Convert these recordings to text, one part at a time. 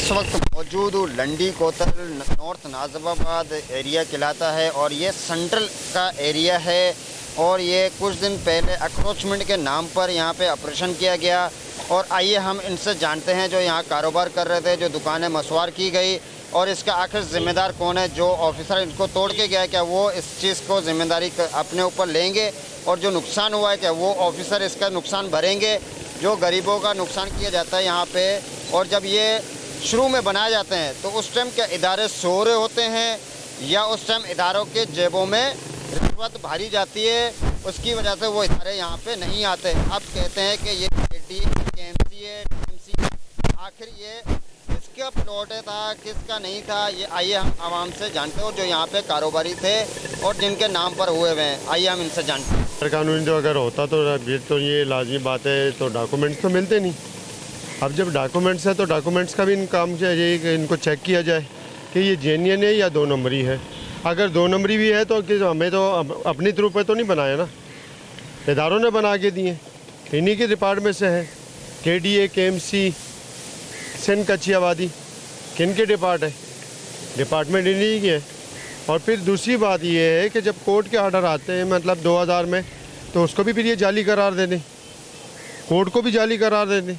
इस वक्त मौजूद हूँ लंडी कोतल नॉर्थ नाजिबाबाद एरिया कहलाता है और ये सेंट्रल का एरिया है। और ये कुछ दिन पहले अक्रोचमेंट के नाम पर यहाँ पे ऑपरेशन किया गया। और आइए हम इनसे जानते हैं जो यहाँ कारोबार कर रहे थे, जो दुकानें मसवार की गई, और इसका आखिर ज़िम्मेदार कौन है। जो ऑफिसर इनको तोड़ के गया है, क्या वो इस चीज़ को ज़िम्मेदारी अपने ऊपर लेंगे, और जो नुकसान हुआ है क्या वो ऑफिसर इसका नुकसान भरेंगे। जो गरीबों का नुकसान किया जाता है यहाँ पे, और जब ये शुरू में बनाए जाते हैं तो उस टाइम क्या इदारे सो रहे होते हैं, या उस टाइम इदारों के जेबों में रिश्वत भरी जाती है, उसकी वजह से वो इदारे यहाँ पे नहीं आते। अब कहते हैं कि ये KMC है, TMC है, आखिर ये किसका प्लॉट था किसका नहीं था, ये आइए हम आवाम से जानते हो जो यहाँ पे कारोबारी थे और जिनके नाम पर हुए हुए हैं। आइए हम इनसे जानते हैं। कानूनी तो अगर होता तो ये लाजमी बात है, तो डॉक्यूमेंट्स तो मिलते नहीं। अब जब डॉक्यूमेंट्स है तो डॉक्यूमेंट्स का भी काम चाहिए कि इनको चेक किया जाए कि ये जेन्युइन है या 2 नंबरी है। अगर 2 नंबरी भी है तो हमें तो अपनी तरफ पे तो नहीं बनाया ना, इदारों ने बना के दिए, इन्हीं के डिपार्टमेंट से है। KDA KMC सिंध कच्ची आबादी किन के डिपार्टमेंट इन्हीं की है। और फिर दूसरी बात ये है कि जब कोर्ट के ऑर्डर आते हैं मतलब 2000 में, तो उसको भी फिर ये जाली करार दे दें, कोर्ट को भी जाली करार दे दें।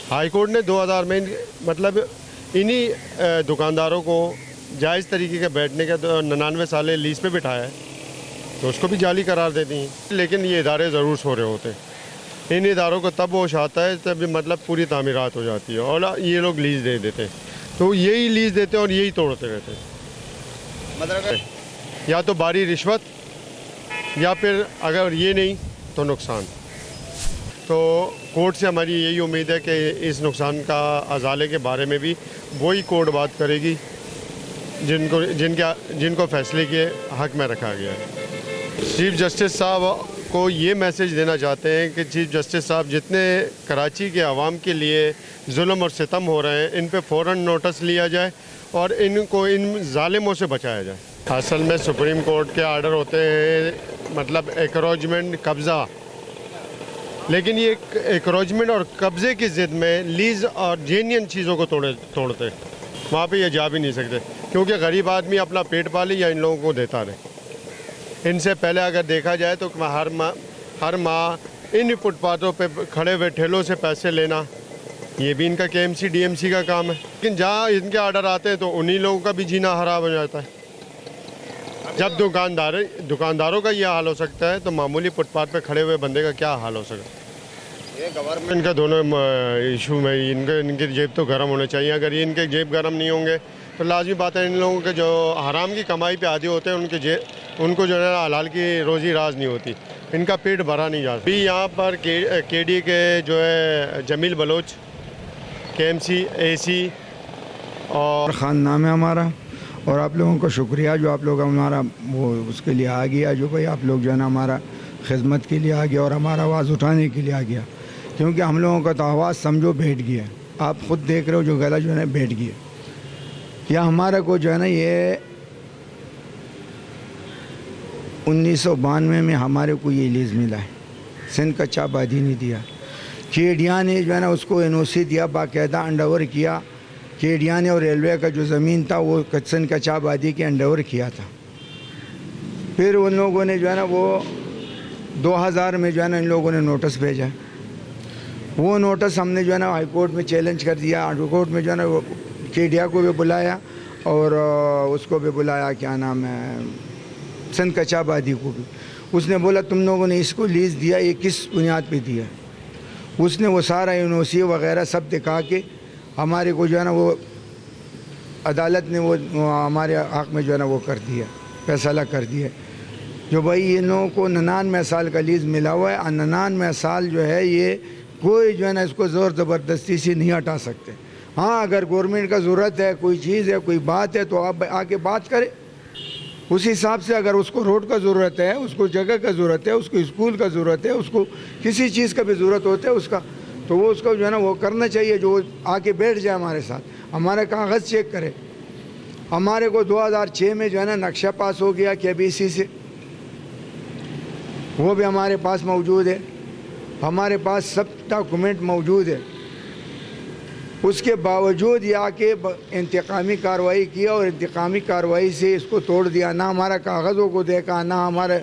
हाई कोर्ट ने 2000 में मतलब इन्हीं दुकानदारों को जायज़ तरीके के बैठने का 99 साल लीज पे बिठाया है, तो उसको भी जाली करार देती हैं। लेकिन ये इदारे ज़रूर सो रहे होते हैं। इन इदारों को तब होश आता है तब मतलब पूरी तामीरात हो जाती है, और ये लोग लीज़ दे देते हैं, तो यही लीज़ देते हैं और यही तोड़ते रहते हैं। मतलब या तो बारी रिश्वत, या फिर अगर ये नहीं तो नुकसान। तो कोर्ट से हमारी यही उम्मीद है कि इस नुकसान का अजाले के बारे में भी वही कोर्ट बात करेगी जिनको फैसले के हक़ में रखा गया है। चीफ जस्टिस साहब को ये मैसेज देना चाहते हैं कि चीफ जस्टिस साहब, जितने कराची के आवाम के लिए जुल्म और सितम हो रहे हैं, इन पे फ़ौरन नोटिस लिया जाए और इनको इन जालिमों से बचाया जाए। असल में सुप्रीम कोर्ट के आर्डर होते हैं मतलब एक्रोचमेंट, कब्ज़ा, लेकिन ये एक्रोचमेंट और कब्ज़े की ज़िद में लीज़ और जेन्युइन चीज़ों को तोड़ते वहाँ पे ये जा भी नहीं सकते, क्योंकि गरीब आदमी अपना पेट पाले या इन लोगों को देता रहे। इनसे पहले अगर देखा जाए तो हर माह इन फुटपाथों पे खड़े हुए ठेलों से पैसे लेना, ये भी इनका KMC DMC का काम है। लेकिन जहाँ इनके ऑर्डर आते हैं तो उन्हीं लोगों का भी जीना हराम हो जाता है। जब दुकानदारों का ये हाल हो सकता है तो मामूली फुटपाथ पे खड़े हुए बंदे का क्या हाल हो सकता है। ये गवर्नमेंट का दोनों इशू में इनकी जेब तो गर्म होने चाहिए। अगर ये इनके जेब गर्म नहीं होंगे तो लाजमी बात है इन लोगों के जो हराम की कमाई पे आदि होते हैं उनको जो है हलाल की रोज़ी राज नहीं होती, इनका पेट भरा नहीं जाता। भी यहाँ पर KDA के जो है जमील बलोच, KMC AC और ख़ान नाम है हमारा, और आप लोगों को शुक्रिया जो आप लोग हमारा वो उसके लिए आ गया, जो भाई आप लोग जो है ना हमारा खिदमत के लिए आ गया और हमारा आवाज़ उठाने के लिए आ गया, क्योंकि हम लोगों का तो आवाज़ समझो बैठ गया। आप ख़ुद देख रहे हो जो गला जो है ना बैठ गया। या हमारा को जो है ना ये 1992 में हमारे को ये लीज़ मिला है, सिंध कच्चा आबादी नहीं दिया। KDA ने जो है ना उसको NOC दिया, बाकायदा अंडोवर किया। KDA ने और रेलवे का जो ज़मीन था वो सिंध कच्चा आबादी के अंडोवर किया था। फिर उन लोगों ने जो है ना वो 2000 में जो है ना इन लोगों ने नोटिस भेजा। वो नोटिस हमने जो है ना हाई कोर्ट में चैलेंज कर दिया। हाई कोर्ट में जो है ना वो KDA को भी बुलाया और उसको भी बुलाया, क्या नाम है, सिंध कच्चा आबादी को भी। उसने बोला तुम लोगों ने इसको लीज़ दिया, ये किस बुनियाद पे दिया। उसने वो सारा NOC वगैरह सब दिखा के हमारे को जो है ना वो अदालत ने वो हमारे हक़ में जो है ना वो कर दिया, फैसला कर दिया जो भाई इन लोगों को 99 साल का लीज़ मिला हुआ है। 99 साल जो है ये कोई जो है ना इसको ज़ोर ज़बरदस्ती से नहीं हटा सकते। हाँ, अगर गवर्नमेंट का ज़रूरत है, कोई चीज़ है, कोई बात है, तो आप आके बात करें उस हिसाब से। अगर उसको रोड का ज़रूरत है, उसको जगह का ज़रूरत है, उसको स्कूल का ज़रूरत है, उसको किसी चीज़ का भी ज़रूरत होता है उसका, तो वो उसको जो है ना वो करना चाहिए, जो आके बैठ जाए हमारे साथ, हमारे कागज़ चेक करे। हमारे को 2006 में जो है ना नक्शा पास हो गया KBC से, वो भी हमारे पास मौजूद है। हमारे पास सब डॉक्यूमेंट मौजूद है। उसके बावजूद ये आके इंतकामी कार्रवाई किया और इंतकामी कार्रवाई से इसको तोड़ दिया। ना हमारा कागज़ों को देखा, ना हमारे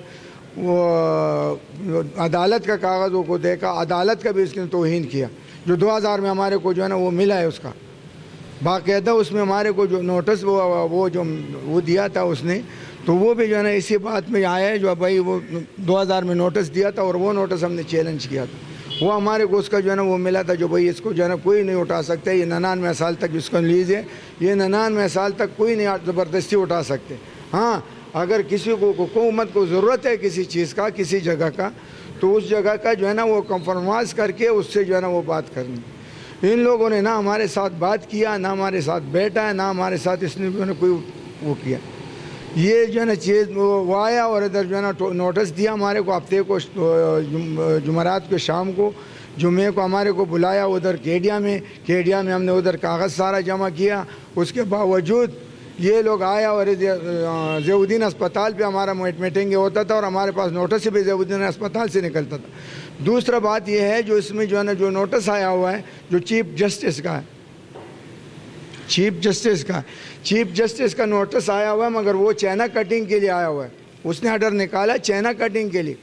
वो अदालत का कागज़ों को देखा, अदालत का भी इसने तौहीन किया। जो 2000 में हमारे को जो है ना वो मिला है उसका बाकायदा, उसमें हमारे को जो नोटिस वो दिया था उसने, तो वो भी जो है ना इसी बात में आया है जो भाई वो 2000 में नोटिस दिया था और वो नोटिस हमने चैलेंज किया था। वो हमारे को उसका जो है ना वो मिला था जो भाई इसको जो है ना कोई नहीं उठा सकता, ये 99 साल तक इसको लीज है, ये 99 साल तक कोई नहीं ज़बरदस्ती उठा सकते। हाँ, अगर किसी को हुकूमत को ज़रूरत है किसी चीज़ का, किसी जगह का, तो उस जगह का जो है ना वो कंफर्माइज़ करके उससे जो है ना वो बात करनी। इन लोगों ने ना हमारे साथ बात किया, ना हमारे साथ बैठा है, ना हमारे साथ इसने जो है ना कोई वो किया। ये जो है ना चीज़ वो आया और इधर जो है ना नोटिस दिया हमारे को, हफ्ते को जुमेरात के शाम को, जुमे को हमारे को बुलाया उधर केडिया में हमने उधर कागज़ सारा जमा किया। उसके बावजूद ये लोग आया और ज़ियाउद्दीन अस्पताल पे हमारा मीटिंग होता था और हमारे पास नोटिस भी ज़ियाउद्दीन अस्पताल से निकलता था। दूसरा बात यह है जो इसमें जो है ना जो नोटिस आया हुआ है जो चीफ जस्टिस का है, चीफ जस्टिस का नोटिस आया हुआ है, मगर वो चाइना कटिंग के लिए आया हुआ है। उसने ऑर्डर निकाला चाइना कटिंग के लिए,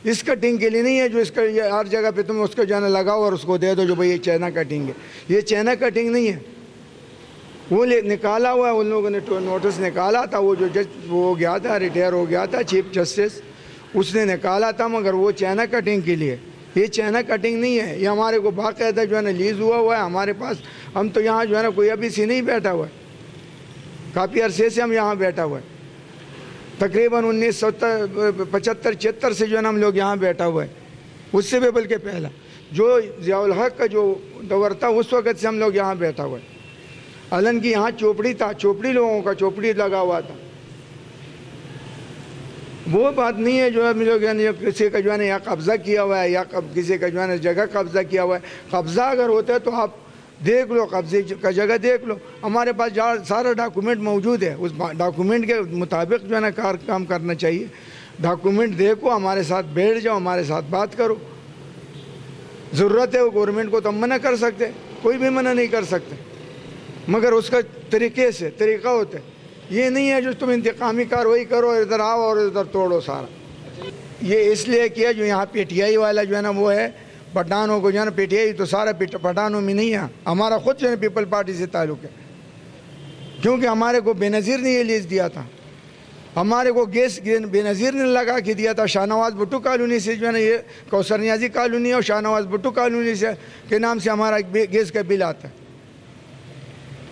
इस कटिंग के लिए नहीं है जो इसका ये हर जगह पे तुम उसको जो है ना लगाओ और उसको दे दो जो भाई ये चाइना कटिंग है। ये चाइना कटिंग नहीं है, वो निकाला हुआ है, उन लोगों ने नोटिस निकाला था। वो जो जज वो गया था, रिटायर हो गया था चीफ जस्टिस, उसने निकाला था, मगर वो चाइना कटिंग के लिए। ये चाइना कटिंग नहीं है, ये हमारे को बाकायदा जो है ना लीज हुआ है हमारे पास। हम तो यहाँ जो है ना कोई अभी से नहीं बैठा हुआ है, काफ़ी अरसे से हम यहाँ बैठा हुआ है। तकरीबन 1975-76 से जो है ना हम लोग यहाँ बैठा हुआ है, उससे भी बल्कि पहला जो ज़ियाउल हक का जो दौर था उस वक़्त से हम लोग यहाँ बैठा हुआ है। अलन की यहाँ चोपड़ी था, चोपड़ी लोगों का चोपड़ी लगा हुआ था। वो बात नहीं है जो हम लोग यानी किसी का जो है ना या कब्ज़ा किया हुआ है या किसी का जो है ना जगह कब्ज़ा किया हुआ है। कब्ज़ा अगर होता है तो आप देख लो, कब्ज़े का जगह देख लो, हमारे पास सारा डॉक्यूमेंट मौजूद है। उस डॉक्यूमेंट के मुताबिक जो है ना काम करना चाहिए। डॉक्यूमेंट देखो, हमारे साथ बैठ जाओ, हमारे साथ बात करो। ज़रूरत है वो गवर्नमेंट को तो हम मना कर सकते, कोई भी मना नहीं कर सकते, मगर उसका तरीका होता है। ये नहीं है जो तुम इंतकामी कार्रवाई करो, इधर आओ और इधर तोड़ो सारा। ये इसलिए किया जो यहाँ PTI वाला जो है ना वो है पठानों को जो है ना PTI तो सारा पठानों में नहीं है, हमारा खुद जो है पीपल पार्टी से ताल्लुक़ है। क्योंकि हमारे को बेनज़ीर ने ये लीज़ दिया था, हमारे को गैस बेनज़ीर ने लगा के दिया था। शाहनवाज़ भुट्टो कॉलोनी से जो है ना ये कौसर नियाज़ी कॉलोनी और शाहनवाज़ भुट्टो कॉलोनी से के नाम से हमारा गैस का बिल आता है।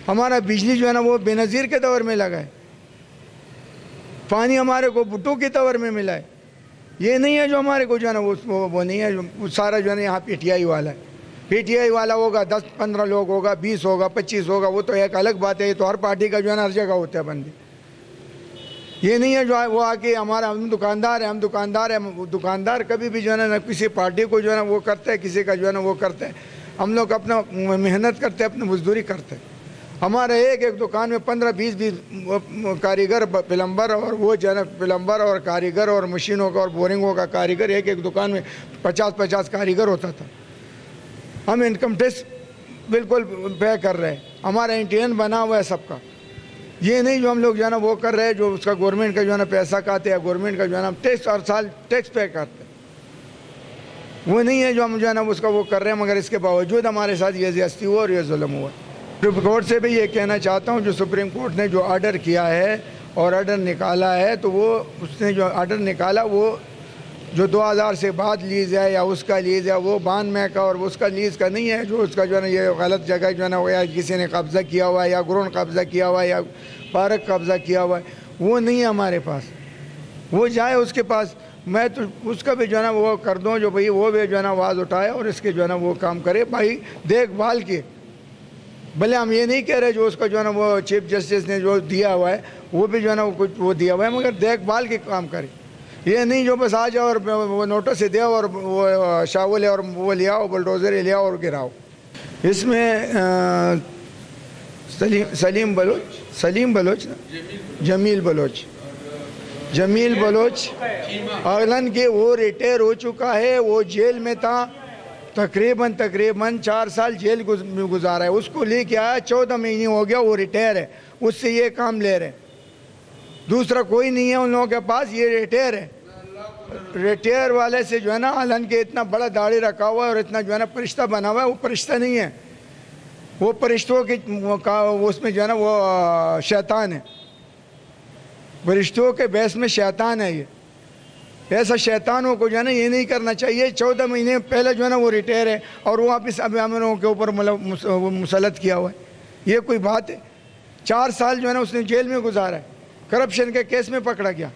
हमारा बिजली जो है ना वो बेनज़ीर के दौर में लगा है, पानी हमारे को भुट्टो के दौर में मिला है। ये नहीं है जो हमारे को जो है ना वो नहीं है जो सारा जो है ना यहाँ PTI वाला है। PTI वाला होगा 10-15 लोग होगा, 20 होगा, 25 होगा, वो तो एक अलग बात है। ये तो हर पार्टी का जो है ना हर जगह होता है बंदे। ये नहीं है जो वो आके हमारा हम दुकानदार है, दुकानदार कभी भी जो है ना किसी पार्टी को जो है ना वो करता है, किसी का जो है ना वो करता है। हम लोग अपना मेहनत करते हैं, अपनी मजदूरी करते हैं। हमारे एक दुकान में 15-20 कारीगर प्लम्बर और वो जो है ना प्लम्बर और कारीगर और मशीनों का और बोरिंगों का कारीगर, एक दुकान में 50-50 कारीगर होता था। हम इनकम टैक्स बिल्कुल पे कर रहे हैं, हमारा इंटेन बना हुआ है सबका। ये नहीं जो हम लोग जो है ना वो कर रहे हैं जो उसका गवर्नमेंट का जो है ना पैसा खाते हैं, गवर्नमेंट का जो है ना टैक्स हर साल टैक्स पे करते हैं, वो नहीं है जो हम जो है ना उसका वो कर रहे हैं। मगर इसके बावजूद हमारे साथ ये ज़्यादती हुआ और ये जुल्म हुआ। सुप्रीम कोर्ट से भी ये कहना चाहता हूँ जो सुप्रीम कोर्ट ने जो ऑर्डर किया है और ऑर्डर निकाला है, तो वो उसने जो ऑर्डर निकाला वो जो 2000 से बाद लीज़ है या उसका लीज़ है वो बान में का और उसका लीज़ का नहीं है। जो उसका जो है ना ये गलत जगह जो है ना या किसी ने कब्ज़ा किया हुआ है या ग्राउंड कब्ज़ा किया हुआ है या पार्क कब्ज़ा किया हुआ है, वो नहीं है हमारे पास। वो जाए उसके पास, मैं तो उसका भी जो है ना वो कर दूँ जो भाई वो भी जो है ना आवाज़ उठाए और इसके जो है ना वो काम करे भाई देखभाल के। भले हम ये नहीं कह रहे जो उसका जो है ना वो चीफ जस्टिस ने जो दिया हुआ है वो भी जो है ना वो कुछ वो दिया हुआ है, मगर देखभाल के काम करे। ये नहीं जो बस आ जाओ और वो नोटिस से दे और वो शावल और वो ले आओ, बुलडोज़र ले आओ और गिराओ। इसमें जमील बलोच अगलन के वो रिटायर हो चुका है, वो जेल में था, तकरीबन 4 साल जेल में गुजारा है। उसको लेके आया, 14 महीने हो गया, वो रिटायर है, उससे ये काम ले रहे हैं। दूसरा कोई नहीं है उन लोगों के पास, ये रिटायर है। रिटायर वाले से जो है ना हलन के इतना बड़ा दाढ़ी रखा हुआ है और इतना जो है ना फरिश्ता बना हुआ है, वो फरिश्ता नहीं है, वो फरिश्तों के उसमें जो है ना वो शैतान है, फरिश्तों के बैस में शैतान है। ये ऐसा शैतानों को जो है ना ये नहीं करना चाहिए। 14 महीने पहले जो है ना वो रिटायर है और वो वापस अब हम लोगों के ऊपर मुसलत किया हुआ है। ये कोई बात है? 4 साल जो है ना उसने जेल में गुजारा है, करप्शन के केस में पकड़ा गया।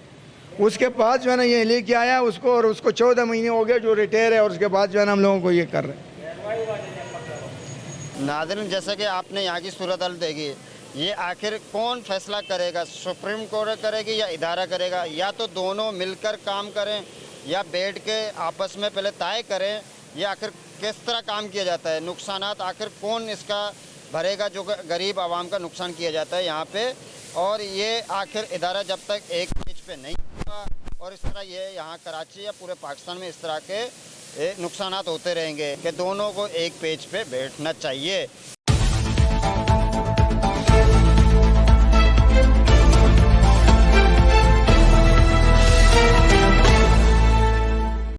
उसके बाद जो है ना ये लेके आया उसको, और उसको 14 महीने हो गए जो रिटायर है, और उसके बाद जो है ना हम लोगों को ये कर रहे हैं। नाज़रीन, जैसे कि आपने यहाँ की सूरत हाल देखी, ये आखिर कौन फैसला करेगा? सुप्रीम कोर्ट करेगी या इदारा करेगा? या तो दोनों मिलकर काम करें या बैठ के आपस में पहले तय करें, या आखिर किस तरह काम किया जाता है? नुकसानात आखिर कौन इसका भरेगा जो गरीब आवाम का नुकसान किया जाता है यहाँ पे? और ये आखिर इदारा जब तक एक पेज पे नहीं होगा और इस तरह ये यहाँ कराची या पूरे पाकिस्तान में इस तरह के नुकसानात होते रहेंगे कि दोनों को एक पेज पे बैठना चाहिए।